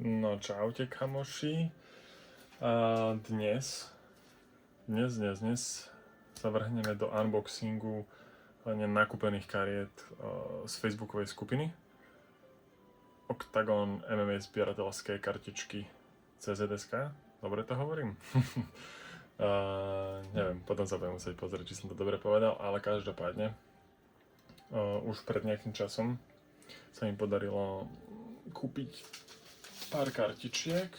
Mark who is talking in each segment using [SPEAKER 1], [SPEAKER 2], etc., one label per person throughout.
[SPEAKER 1] No čaute kamoši. A dnes sa vrhneme do unboxingu nakúpených kariet z facebookovej skupiny Octagon MMA zbierateľské kartičky CZSK. Dobre to hovorím? Neviem, potom sa budem musieť pozrieť, či som to dobre povedal, ale každopádne už pred nejakým časom sa mi podarilo kúpiť pár kartičiek,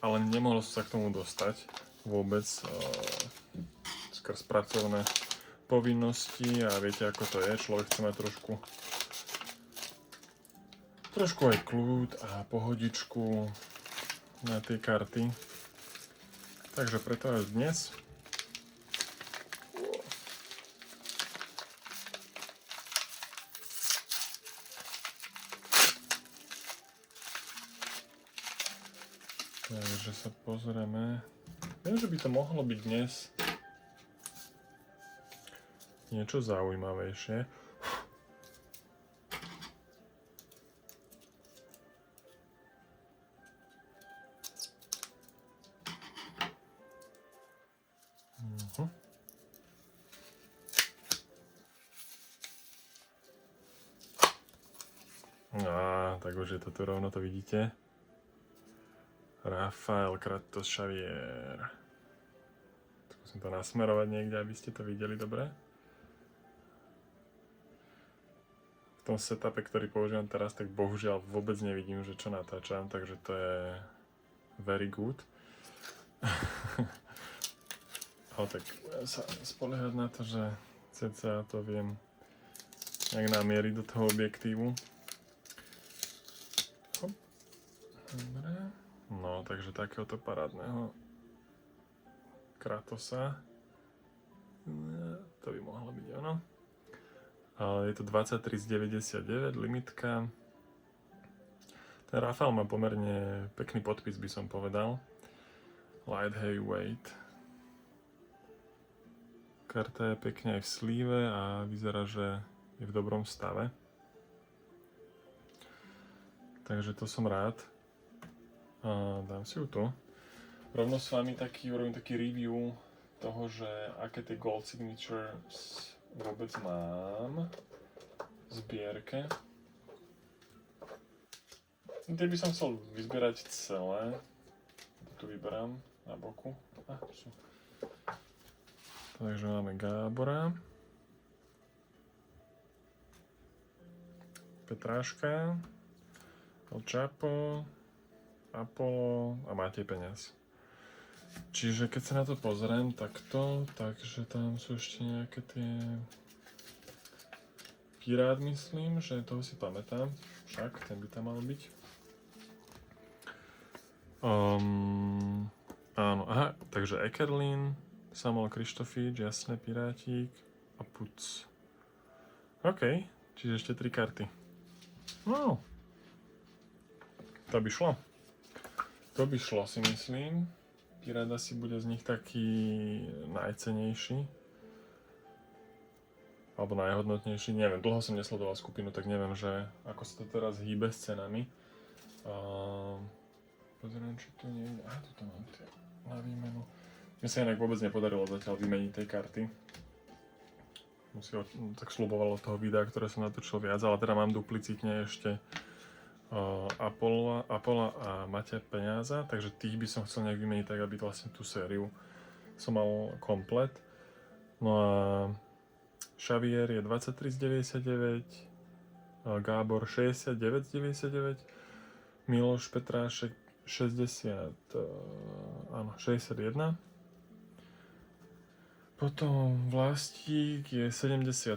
[SPEAKER 1] ale nemohol som sa k tomu dostať vôbec skrz pracovné povinnosti a viete ako to je, človek chce mať trošku aj kľud a pohodičku na tie karty, takže preto až dnes takže sa pozrieme. Viem, že by to mohlo byť dnes niečo zaujímavejšie. Tak už je to tu rovno, to vidíte. Rafael Kratos Xavier. Skúsim to nasmerovať niekde, aby ste to videli dobre. V tom setupe, ktorý používam teraz, tak bohužiaľ vôbec nevidím, že čo natáčam, takže to je very good. Ale tak sa spoliehať na to, že cca to viem nejak namieriť do toho objektívu. Hop. Dobre. No, takže takéhoto parádneho Kratosa. To by mohlo byť ono. Ale je to 23 z 99, limitka. Ten Rafael má pomerne pekný podpis, by som povedal. Light heavyweight. Karta je pekne aj v slíve a vyzerá, že je v dobrom stave. Takže to som rád. Dám si ju tu. Rovno s vami urobím taký review toho, že aké tie gold signatures vôbec mám v zbierke. Tie by som chcel vyzbierať celé. Tu vyberám na boku. Sú. Takže máme Gábora, Petráška, El Chapo, Apollo a Matej Peňaz. Čiže keď sa na to pozriem takto, takže tam sú ešte nejaké tie Pirát, myslím, že toho si pamätám, však ten by tam mal byť. Áno, aha, takže Ekerlin, Samuel Krištofič, jasné, Pirátik a Puc. OK, čiže ešte 3 karty. Wow. To by šlo. To by šlo, si myslím. Pirát asi bude z nich taký najcennejší. Alebo najhodnotnejší. Neviem, dlho som nesledoval skupinu, tak neviem, že ako sa to teraz hýbe s cenami. Pozriem, či tu nie je. Tuto mám tie na výmenu. Mne sa inak vôbec nepodarilo zatiaľ vymeniť tej karty. Tak slubovalo toho videa, ktoré som natočil viac, ale teda mám duplicitne ešte Apollo a Mateja Peňaza, takže tých by som chcel nejak vymeniť tak, aby vlastne tú sériu som mal komplet. No a Xavier je 23 z 99, Gábor 69 z 99, Miloš Petrášek 61, potom Vlastík je 73,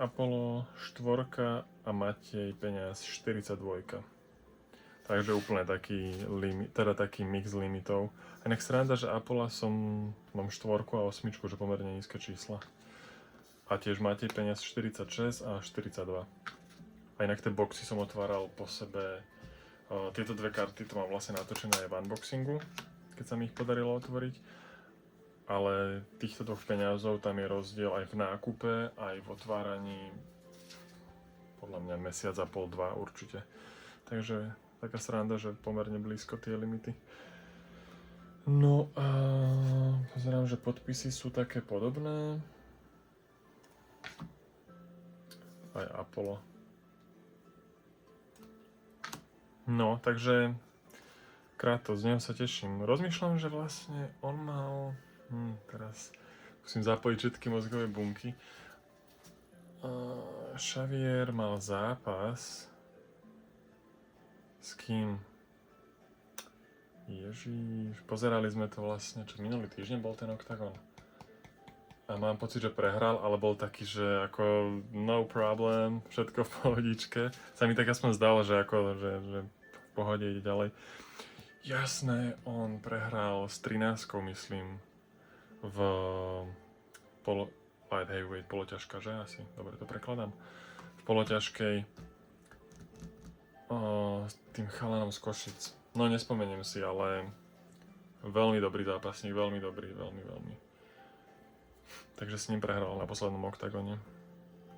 [SPEAKER 1] Apollo 4 a Matej Peňaz 42. Takže úplne taký mix limitov. A inak sranda, že Apollo mám 4 a 8, že pomerne nízke čísla. A tiež Matej Peňaz 46 a 42. A inak tie boxy som otváral po sebe. Tieto dve karty to mám vlastne natočené aj v unboxingu, keď sa mi ich podarilo otvoriť. Ale týchto dvoch peňazov tam je rozdiel aj v nákupe, aj v otváraní podľa mňa mesiac a pol, 2 určite. Takže taká sranda, že pomerne blízko tie limity. No a pozerám, že podpisy sú také podobné. Aj Apollo. No, takže Kratos, z neho sa teším. Rozmýšľam, že vlastne on mal... teraz musím zapojiť všetky mozgové bunky. Xavier mal zápas. S kým? Ježiš, pozerali sme to vlastne, čo minulý týždeň bol ten Octagon. A mám pocit, že prehral, ale bol taký, že ako no problem, všetko v pohodičke. Sa mi tak aspoň zdalo, že ako, že v pohode ide ďalej. Jasné, on prehral s 13, myslím, v light heavyweight, poloťažka, že asi? Dobre to prekladám. V poloťažkej s tým chalanom z Košic. No nespomeniem si, ale veľmi dobrý zápasník, veľmi dobrý, veľmi. Takže s ním prehral na poslednom oktagone.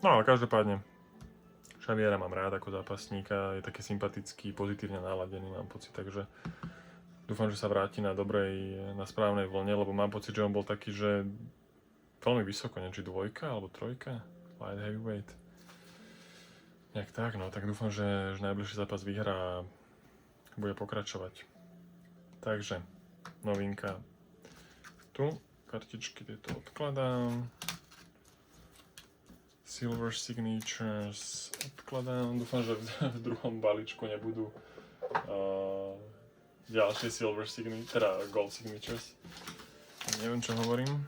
[SPEAKER 1] No ale každopádne, Xaviera mám rád ako zápasníka, je taký sympatický, pozitívne naladený, mám pocit, takže dúfam, že sa vráti na správnej vlne, lebo mám pocit, že on bol taký, že veľmi vysoko, neviem, či 2 alebo 3, light heavyweight. Nejak tak, no, tak dúfam, že najbližší zápas vyhrá a bude pokračovať. Takže, novinka tu, kartičky tieto odkladám. Silver Signatures odkladám. Dúfam, že v druhom balíčku nebudú ďalšie Silver Signatures, teda Gold Signatures. Neviem, čo hovorím.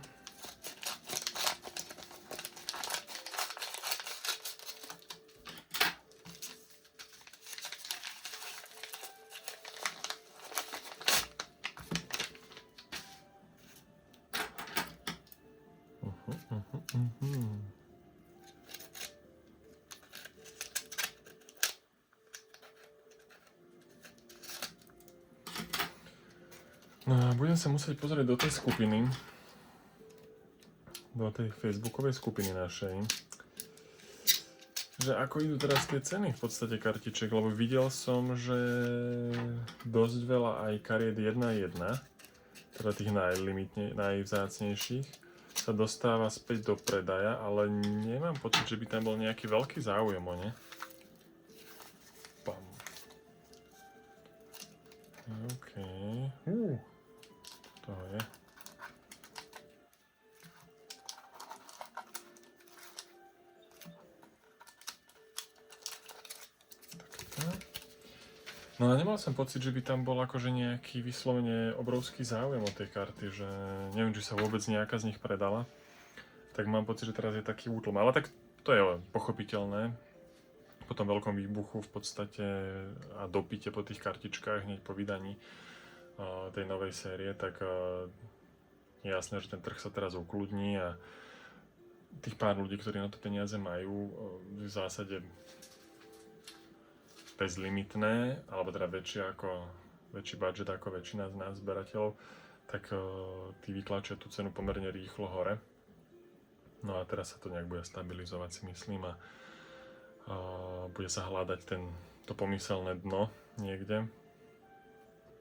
[SPEAKER 1] No, budem sa musieť pozrieť do tej skupiny, do tej facebookovej skupiny našej, že ako idú teraz tie ceny v podstate kartiček, lebo videl som, že dosť veľa aj kariet 1.1, teda tých najvzácnejších, sa dostáva späť do predaja, ale nemám pocit, že by tam bol nejaký veľký záujem o ne. Bam. OK. Toho je. No a nemal som pocit, že by tam bol akože nejaký vyslovene obrovský záujem o tej karty, že neviem, či sa vôbec nejaká z nich predala. Tak mám pocit, že teraz je taký útlm, ale tak to je pochopiteľné. Po tom veľkom výbuchu v podstate a dopite po tých kartičkách hneď po vydaní tej novej série, tak je jasné, že ten trh sa teraz ukludní a tých pár ľudí, ktorí na to peniaze majú, v zásade bezlimitné, alebo teda väčší budget ako väčšina z nás zberateľov, tak tí vytlačia tú cenu pomerne rýchlo hore. No a teraz sa to nejak bude stabilizovať, si myslím, a bude sa hľadať to pomyselné dno niekde.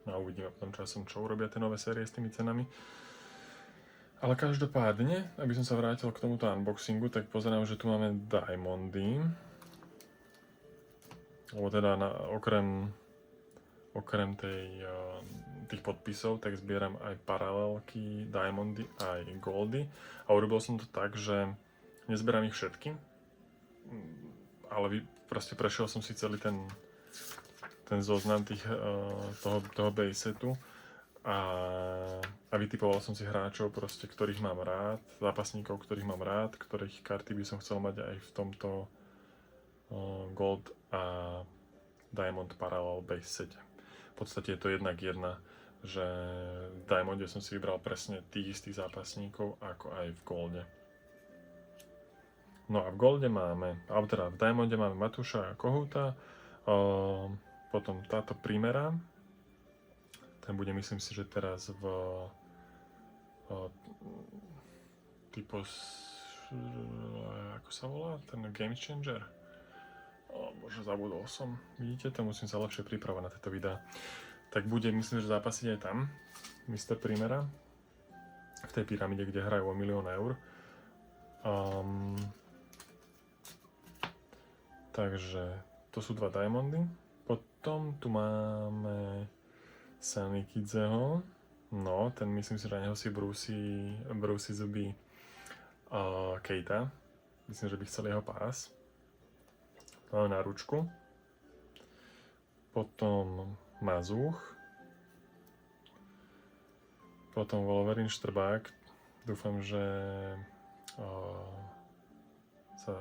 [SPEAKER 1] No a uvidíme potom časom, čo urobia tie nové série s tými cenami. Ale každopádne, aby som sa vrátil k tomuto unboxingu, tak pozerám, že tu máme Diamondy. Lebo teda okrem tých podpisov, tak zbieram aj paralelky, Diamondy aj Goldy. A urobil som to tak, že nezbieram ich všetky, ale proste prešiel som si celý ten zoznam toho base setu a vytipoval som si hráčov, proste, ktorých mám rád, zápasníkov, ktorých mám rád, ktorých karty by som chcel mať aj v tomto Gold a Diamond Parallel base sete. V podstate je to 1:1, že v Diamonde som si vybral presne tých istých zápasníkov ako aj v Golde. No a v Golde máme, alebo teda v Diamonde máme Matúša a Kohouta, potom táto Primera, ten bude, myslím si, že teraz v typos, ako sa volá, ten Game Changer? O bože, zabudol som. Vidíte, to musím sa lepšie pripravať na tieto videá. Tak bude, myslím, že zápasiť aj tam. Mr. Primera. V tej pyramíde, kde hrajú o 1 000 000 eur. Takže to sú 2 diamondy. Potom tu máme Sunny Kidzeho. No, ten myslím si, že na neho si brúsi zuby Keita. Myslím, že by chcel jeho pás. Máme na ručku. Potom Mazuch. Potom Wolverine Štrbák. Dúfam, že sa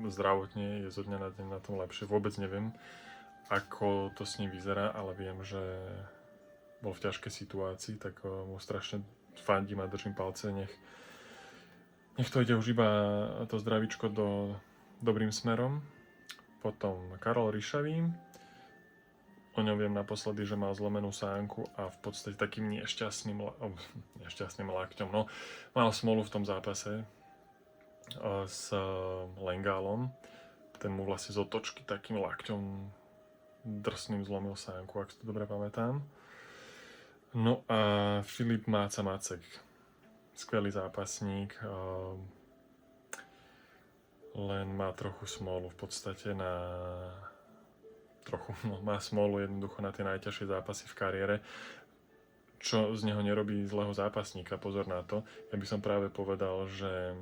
[SPEAKER 1] zdravotne je zo dňa na deň na tom lepšie. Vôbec neviem, ako to s ním vyzerá, ale viem, že bol v ťažkej situácii, tak mu strašne fandím a držím palce. Nech to ide už iba to zdravíčko dobrým smerom. Potom Karol Ryšavý. O ňom viem naposledy, že mal zlomenú sánku a v podstate takým nešťastným lakťom. No, mal smolu v tom zápase s Lengálom. Ten mu vlastne z otočky takým lakťom drsným zlomil sánku, ak si to dobre pamätám. No a Filip Máca Macek. Skvelý zápasník. Len má trochu smolu v podstate má smolu jednoducho na tie najťažšie zápasy v kariére, čo z neho nerobí zlého zápasníka, pozor na to. Ja by som práve povedal, že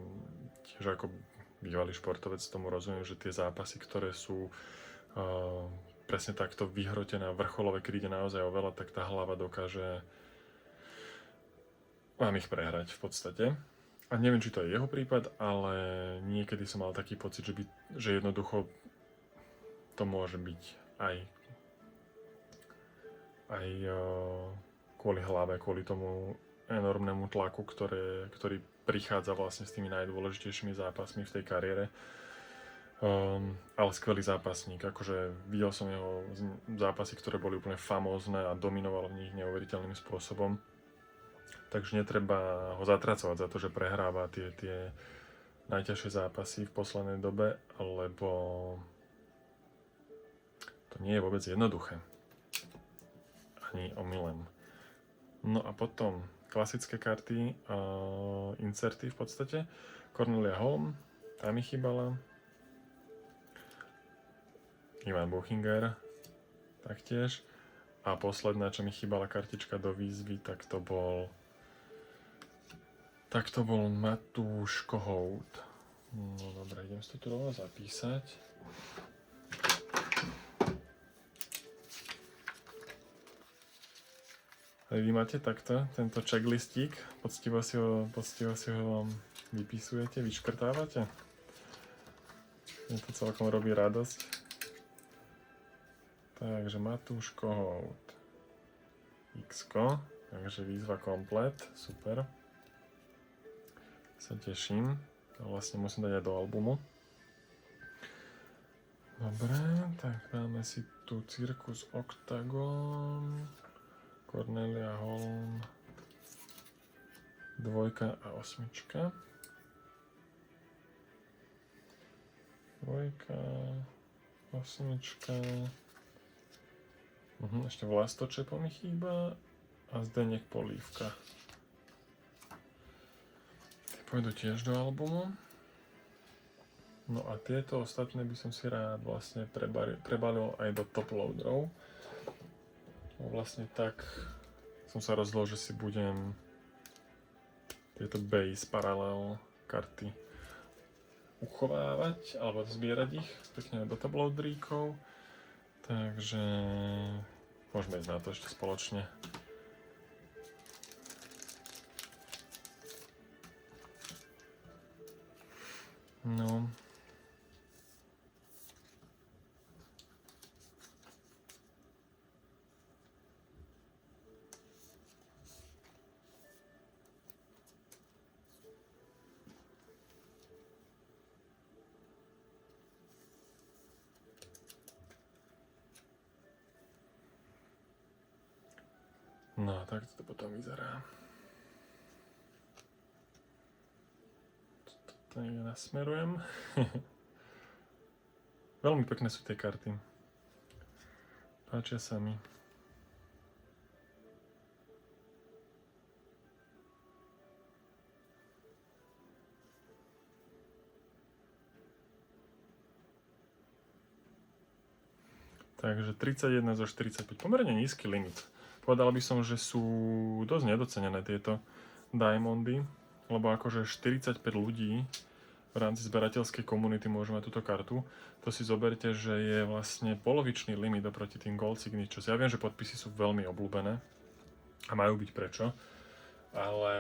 [SPEAKER 1] tiež ako bývalý športovec tomu rozumiem, že tie zápasy, ktoré sú presne takto vyhrotené vrcholové, keď ide naozaj o veľa, tak tá hlava dokáže vám ich prehrať v podstate. A neviem, či to je jeho prípad, ale niekedy som mal taký pocit, že jednoducho to môže byť aj kvôli hlave, kvôli tomu enormnému tlaku, ktorý prichádza vlastne s tými najdôležitejšími zápasmi v tej kariére. Ale skvelý zápasník, akože videl som jeho zápasy, ktoré boli úplne famózne a dominoval v nich neuveriteľným spôsobom. Takže netreba ho zatracovať za to, že prehráva tie najťažšie zápasy v poslednej dobe, lebo to nie je vôbec jednoduché. Ani omylem. No a potom klasické karty, inserty v podstate. Cornelia Holm, tá mi chýbala. Ivan Buchinger, taktiež. A posledná, čo mi chýbala kartička do výzvy, tak to bol Matúš Kohout. No dobre, idem si to tu rovno zapísať. Aj vy máte takto, tento checklistík, poctivo si ho vypisujete, vyškrtávate. Mne to celkom robí radosť. Takže Matúš Kohout. X-ko, takže výzva komplet, super. Sa teším, to vlastne musím dať aj do albumu. Dobre, tak dáme si tu Cirkus Octagon, Cornelia Holm, 2 a 8. 2, 8. Ešte Vlastočepo mi chýba a Zdeněk Polívka. Pôjdu tiež do albumu. No a tieto ostatné by som si rád vlastne prebalil aj do top loaderov. Vlastne tak som sa rozhodol, že si budem tieto base paralel karty uchovávať alebo zbierať ich pekne do top loaderíkov. Takže môžeme ísť na to ešte spoločne. No. No, tak to potom vyzerá. To nasmerujem. Veľmi pekné sú tie karty. Páčia sa mi. Takže 31 zo 45. Pomerne nízky limit. Povedal by som, že sú dosť nedocenené tieto diamondy, lebo akože 45 ľudí v rámci zberateľskej komunity môže mať túto kartu. To si zoberte, že je vlastne polovičný limit oproti tým Gold Signatures. Ja viem, že podpisy sú veľmi obľúbené a majú byť prečo, ale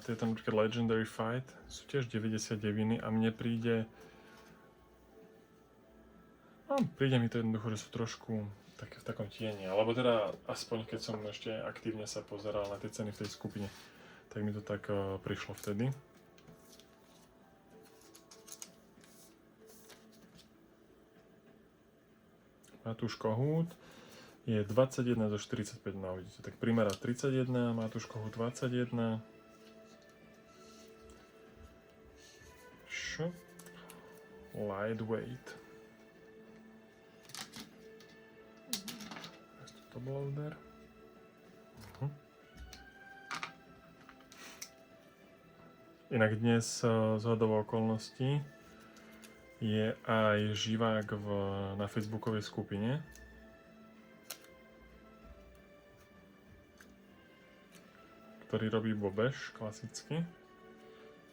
[SPEAKER 1] tieto napríklad Legendary Fight sú tiež 99 a mne príde príde mi to jednoducho, že sú trošku v takom tieni, alebo teda aspoň keď som ešte aktívne sa pozeral na tie ceny v tej skupine, tak mi to tak prišlo vtedy. Matúš Kohút je 21 zo 45, no vidíte, tak Primera 31, Matúš Kohút 21. Lightweight. Top loader. Inak dnes z hodou okolností je aj živák na facebookovej skupine. Ktorý robí bobež klasicky.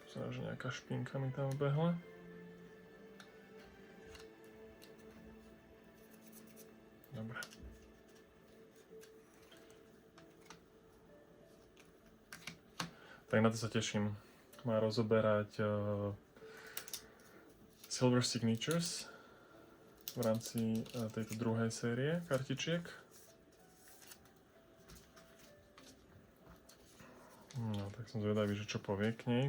[SPEAKER 1] Myslím, že nejaká špinka mi tam vbehla. Dobre. Tak na to sa teším. Má rozoberať Silver Signatures v rámci tejto druhej série kartičiek. No, tak som zvedavý, že čo povie k nej.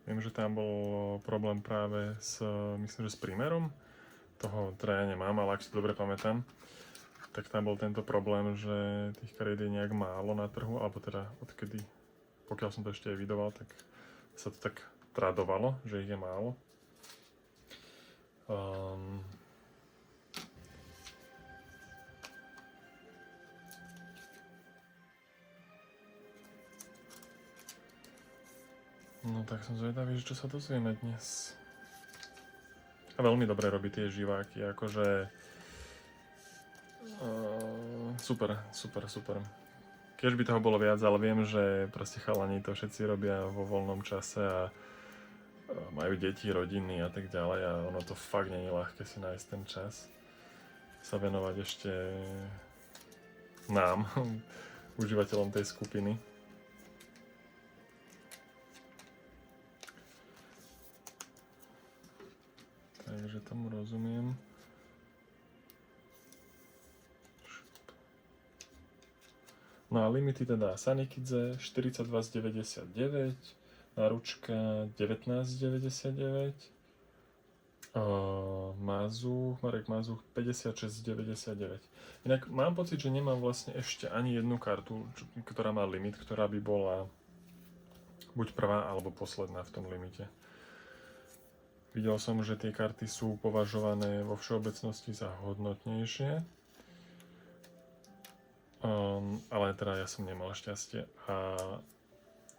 [SPEAKER 1] Viem, že tam bol problém práve myslím, že s Primerom. Toho teda ja nemám, ale ak si dobre pamätám, tak tam bol tento problém, že tých kariet je nejak málo na trhu, alebo teda odkedy, pokiaľ som to ešte evidoval, tak sa to tak tradovalo, že ich je málo. No tak som zvedavý, čo sa dozvieme dnes. A veľmi dobre robí tie živáky, akože super. Keď by toho bolo viac, ale viem, že proste chalani to všetci robia vo voľnom čase a majú deti, rodiny a tak ďalej a ono to fakt nie je ľahké si nájsť ten čas sa venovať ešte nám, užívateľom tej skupiny. Takže tomu rozumiem. No a limity teda Sanikidze 42 z 99, Naručka 19 z 99, Marek Mazuch 56 z 99. Inak mám pocit, že nemám vlastne ešte ani jednu kartu, ktorá má limit, ktorá by bola buď prvá alebo posledná v tom limite. Videl som, že tie karty sú považované vo všeobecnosti za hodnotnejšie. Ale teda ja som nemal šťastie a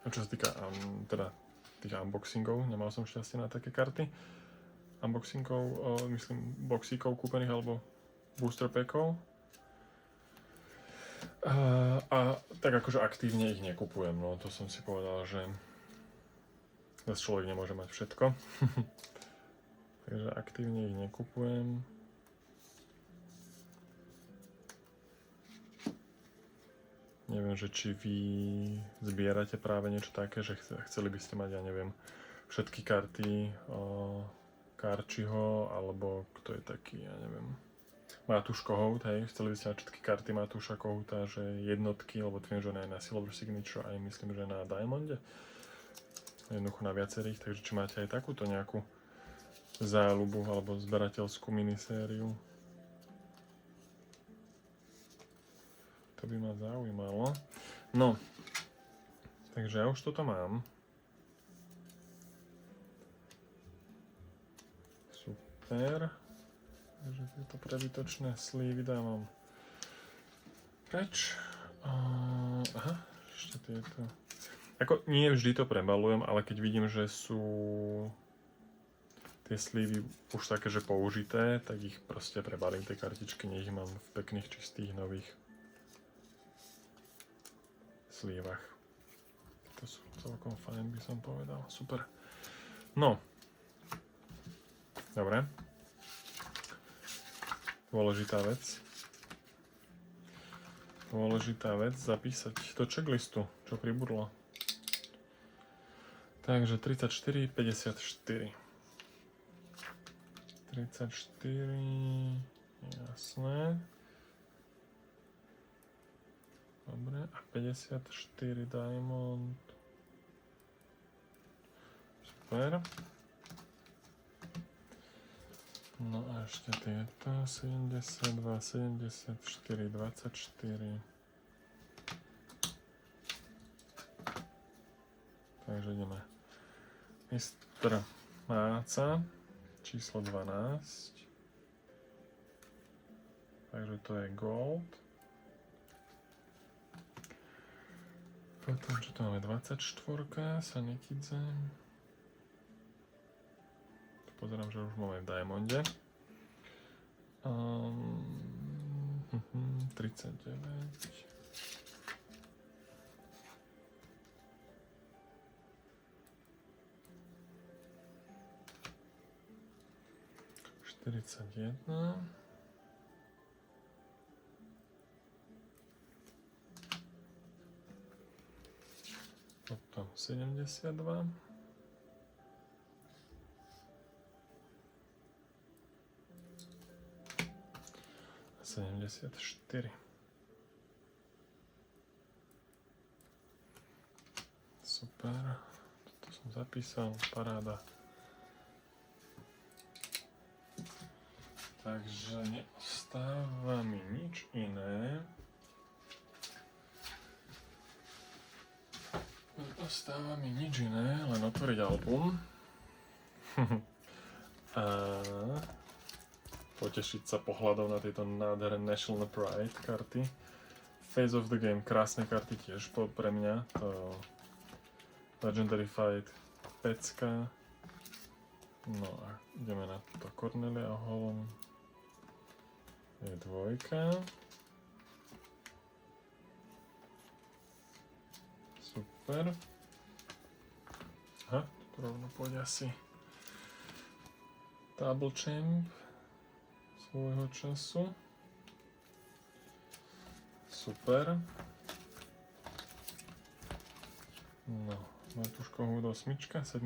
[SPEAKER 1] čo sa týka teda tých unboxingov, nemal som šťastie na také karty. Unboxingov, myslím boxíkov kúpených alebo booster packov. A tak akože aktívne ich nekupujem, no to som si povedal, že zase človek nemôže mať všetko. Takže aktívne ich nekupujem. Neviem, že či vy zbierate práve niečo také, že chceli by ste mať, ja neviem, všetky karty Karčiho, alebo kto je taký, ja neviem, Matúš Kohout, hej, chceli by ste mať všetky karty Matúša Kohouta, že jednotky, lebo viem, že on je na Silver Signature, aj myslím, že na Diamonde. Jednoducho na viacerých, takže či máte aj takúto nejakú záľubu alebo zberateľskú minisériu. To by ma zaujímalo. No, takže ja už toto mám. Super. Takže tieto prebytočné slívy dávam preč. Aha, ešte tieto. Ako nie vždy to prebalujem, ale keď vidím, že sú tie slívy už také, že použité, tak ich proste prebalím tie kartičky, nech ich mám v pekných, čistých, nových slívach. To sú celkom fajn, by som povedal. Super. No. Dobre. Dôležitá vec zapísať do checklistu, čo pribudlo. Takže 34, 54. 34, jasné. Dobre, a 54 diamond. Super. No a ešte tieto 72, 74, 24. Takže ideme. Mr. Máca, číslo 12. Takže to je gold. Potom, čo tu máme, 24, Sanikidze. Pozerám, že už máme v diamonde. 39. 41. Potom 72. A 74. Super. Toto som zapísal. Paráda. Takže neostáva mi nič iné. Len otvoriť album. A potešiť sa pohľadom na tieto nádherné National Pride karty. Phase of the Game, krásne karty tiež pre mňa. To Legendary Fight, pecka. No a ideme na to Cornelia Holm. Je dvojka. Super. Aha, tu rovno pôjde asi Double Champ svojho času. Super. No, Matuško Húd 8, 7.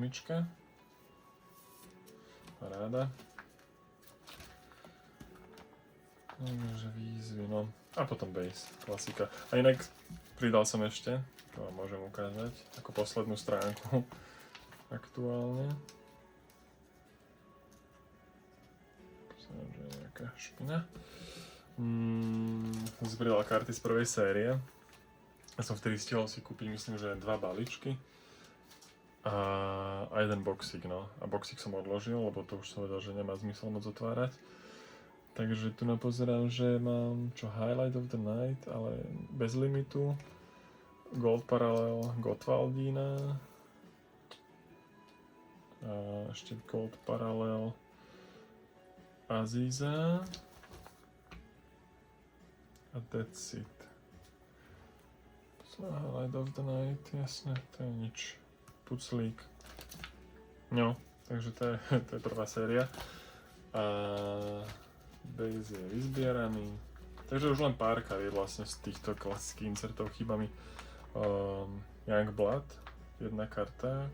[SPEAKER 1] Paráda. Takže výzvy, no. A potom base, klasika. A inak pridal som ešte, to vám môžem ukázať, ako poslednú stránku aktuálne. Pozerám, že je nejaká špina. Som si pridal karty z prvej série. Ja som vtedy stihol si kúpiť, myslím, že 2 balíčky. A jeden boxík, no. A boxík som odložil, lebo to už som vedel, že nemá zmysel moc otvárať. Takže tu napozerám, že mám Highlight of the Night, ale bez limitu. Gold Parallel Gottwaldina. A ešte Gold Parallel Aziza. A that's it. Highlight of the Night, jasné, to je nič. Puclík. No, takže to je prvá séria. A base je vyzbieraný. Takže už len pár kariet vlastne z týchto klasických insertov chýba mi Young Blood, jedna karta,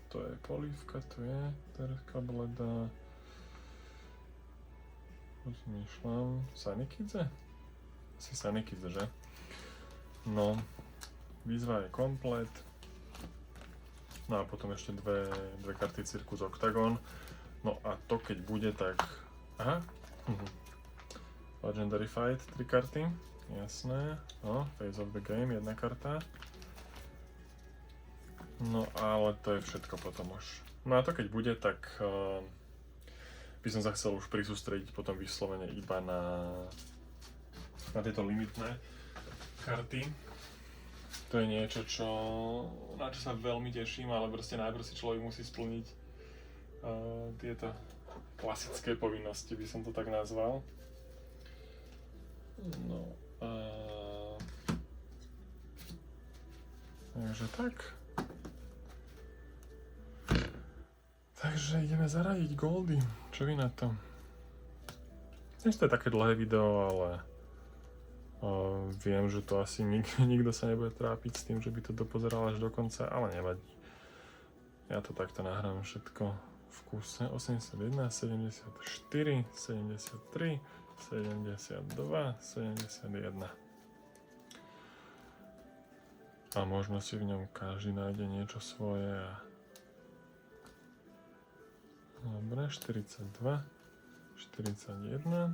[SPEAKER 1] to je polívka, to je Terka Bleda. Rozmýšľam, Sanikidze? Asi Sanikidze, že? No, výzva je komplet. No a potom ešte dve karty Circus Octagon. No a to keď bude, tak... Aha. Legendary Fight, 3 karty. Jasné. No, Phase of the Game, jedna karta. No ale to je všetko potom už. No a to keď bude, tak by som sa chcel už prisústrediť potom vyslovene iba na tieto limitné karty. To je niečo, na čo sa veľmi teším, ale proste najprv si človek musí splniť tieto klasické povinnosti, by som to tak nazval. No takže tak. Takže ideme zaradiť goldy. Čo vy na to? Dnes to je také dlhé video, ale viem, že to asi nikto sa nebude trápiť s tým, že by to dopozeral až do konca, ale nevadí. Ja to takto nahrám všetko v kúse. 81, 74, 73, 72, 71. A možno si v ňom každý nájde niečo svoje. Dobre, 42, 41,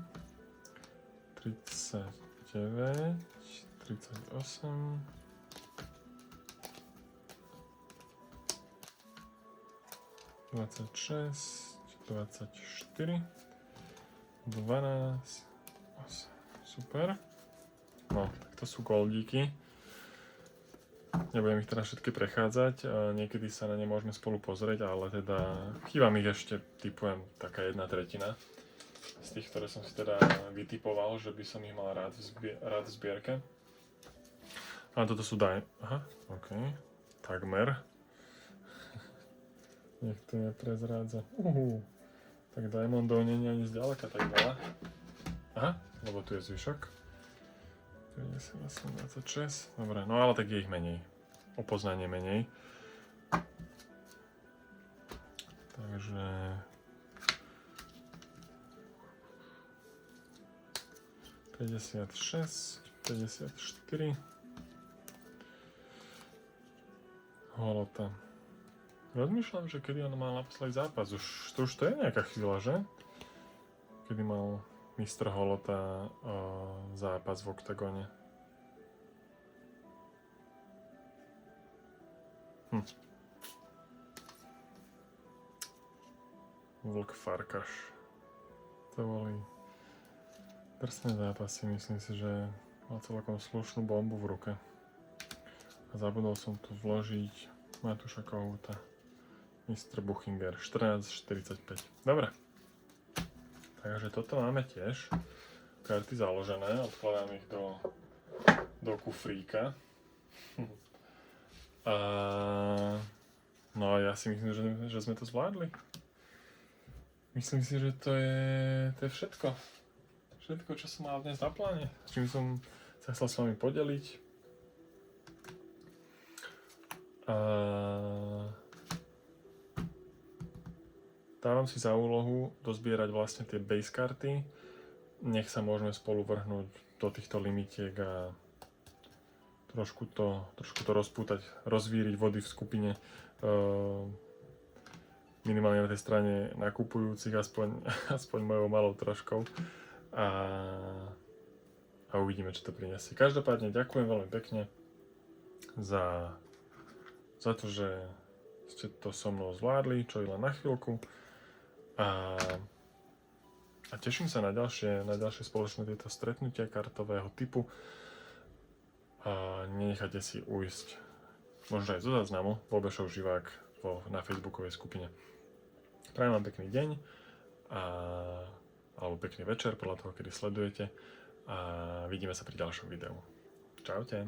[SPEAKER 1] 39, 38, 26, 24, 12, 8. Super. No, tak to sú goldíky. Nebudem ich teda všetky prechádzať, niekedy sa na ne môžeme spolu pozrieť, ale teda chýba mi ešte, typujem, taká 1/3 z tých, ktoré som si teda vytipoval, že by som ich mal rád v zbierke. A toto sú aha, ok, takmer. Nech to neprezrádza. Tak diamondov nie je ani zďaleka tak veľa. Aha, lebo tu je zvyšok. 58, 26, dobre, no ale tak je ich menej. O poznanie menej. Takže... ...56, 54... Holota. Rozmýšľam, že kedy on mal naposledy zápas. Už to je nejaká chvíľa, že? Kedy mal Mr. Holota zápas v oktagóne. Vlk Farkaš. To boli drsné zápasy. Myslím si, že mal celkom slušnú bombu v ruke. A zabudol som tu vložiť Matúša Kohúta. Mr. Buchinger. 14,45. Dobre. Takže toto máme tiež. Karty založené. Odkladám ich do kufríka. No a ja si myslím, že sme to zvládli. Myslím si, že to je všetko. Všetko, čo som mal dnes na pláne. S čím som sa chcel s vami podeliť. Dávam si za úlohu dozbierať vlastne tie base karty. Nech sa môžeme spolu vrhnúť do týchto limitiek a trošku to rozpútať, rozvíriť vody v skupine. Minimálne na tej strane nakupujúcich, aspoň mojou malou troškou. A uvidíme, čo to prinesie. Každopádne ďakujem veľmi pekne za to, že ste to so mnou zvládli, čo i len na chvíľku. A teším sa na ďalšie spoločné tieto stretnutia kartového typu. A nenechajte si ujsť možno aj zo záznamu Bobešov živák na facebookovej skupine. Prajem vám pekný deň alebo pekný večer podľa toho, kedy sledujete a vidíme sa pri ďalšom videu. Čaute.